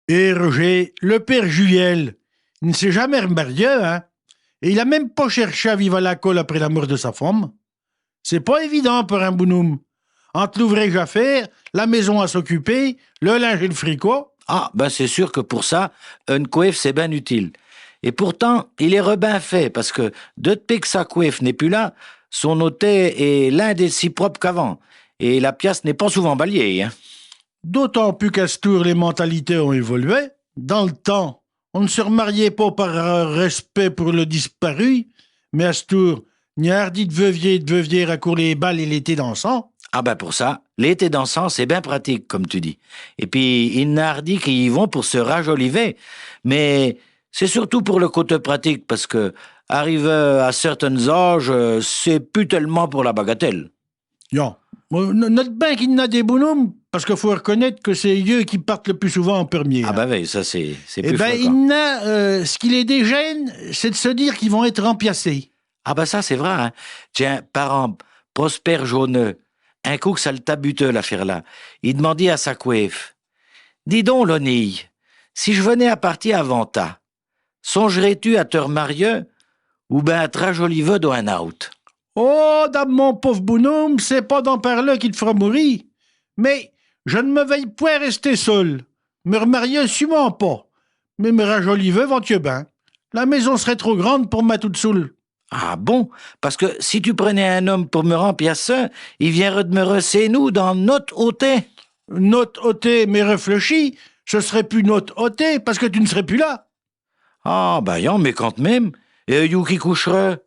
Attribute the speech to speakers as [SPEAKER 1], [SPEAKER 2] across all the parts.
[SPEAKER 1] Et Roger, le père Juel, il ne s'est jamais remarié, hein? Et il a même pas cherché à vivre à la colle après la mort de sa femme. C'est pas évident pour un bonhomme. Entre l'ouvrage à faire, la maison à s'occuper, le linge et le fricot.
[SPEAKER 2] Ah, ben c'est sûr que pour ça, une coiffe, c'est bien utile. Et pourtant, il est rebin fait, parce que depuis que sa coiffe n'est plus là, son hôtel est l'un des si propres qu'avant. Et la pièce n'est pas souvent balayée, hein.
[SPEAKER 1] D'autant plus qu'à ce tour, les mentalités ont évolué. Dans le temps, on ne se remariait pas par respect pour le disparu, mais à ce tour, n'y a hardi de veuvier et de veuvière à courir les balles et l'été dansant.
[SPEAKER 2] Ah ben pour ça, l'été dansant, c'est bien pratique, comme tu dis. Et puis, il n'a hardi qui y vont pour se rajoliver. Mais c'est surtout pour le côté pratique, parce que arrivé à certains âges, c'est plus tellement pour la bagatelle.
[SPEAKER 1] Yo. Notre banque, il n'a des bonhommes, parce qu'il faut reconnaître que c'est eux qui partent le plus souvent en premier.
[SPEAKER 2] Ah
[SPEAKER 1] Hein.
[SPEAKER 2] ben oui, ça c'est
[SPEAKER 1] Eh
[SPEAKER 2] plus
[SPEAKER 1] ben,
[SPEAKER 2] fréquent.
[SPEAKER 1] il n'a, ce qui les dégêne, c'est de se dire qu'ils vont être remplacés.
[SPEAKER 2] Ah ben ça c'est vrai, hein. Tiens, par exemple, Prosper Jauneux, un coup que ça le tabuteux l'affaire-là, il demandait à sa coiffe, dis donc, Lonille, si je venais à partir avant ta, songerais-tu à te remarier ou ben à te rajoliver dans un out?
[SPEAKER 1] Oh, dame, mon pauvre bonhomme, c'est pas d'en parler qui te fera mourir. Mais je ne me veille point rester seul. Me remarier, sûrement pas. Mais me rajoliver, vent-tu ben. La maison serait trop grande pour ma toute seule.
[SPEAKER 2] Ah bon? Parce que si tu prenais un homme pour me remplacer, il viendrait de me recevoir nous dans notre hôtel.
[SPEAKER 1] Notre hôté, mais réfléchis, ce serait plus notre hôté parce que tu ne serais plus là.
[SPEAKER 2] Ah ben yon, mais quand même, et you qui coucherait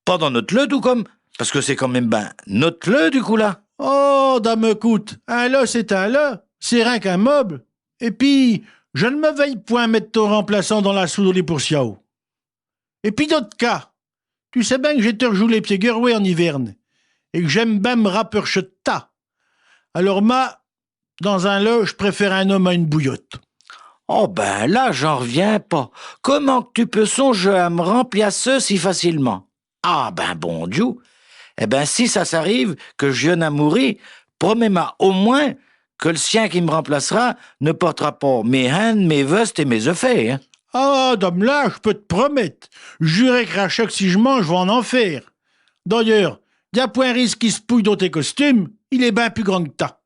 [SPEAKER 2] pas dans notre lit tout comme, parce que c'est quand même ben notre lit du coup là.
[SPEAKER 1] Oh, dame, écoute, un là, c'est un là. C'est rien qu'un meuble. Et puis, je ne me veille point mettre ton remplaçant dans la soude pour Siao. Et puis d'autres cas. Tu sais bien que j'ai toujours les pieds guerroués en hiverne et que j'aime bien me ta. Alors, dans un lot, je préfère un homme à une bouillotte.
[SPEAKER 2] Oh ben là, j'en reviens pas. Comment que tu peux songer à me remplacer si facilement? Ah ben bon Dieu. Eh ben si ça s'arrive que je vienne à mourir, promets-moi au moins que le sien qui me remplacera ne portera pas mes haines, mes vestes et mes effets, hein.
[SPEAKER 1] Ah, dame là, je peux te promettre. Jurer qu'à chaque si je mange, je vais en enfer. D'ailleurs, y a point risque qui se pouille dans tes costumes, il est bien plus grand que ta.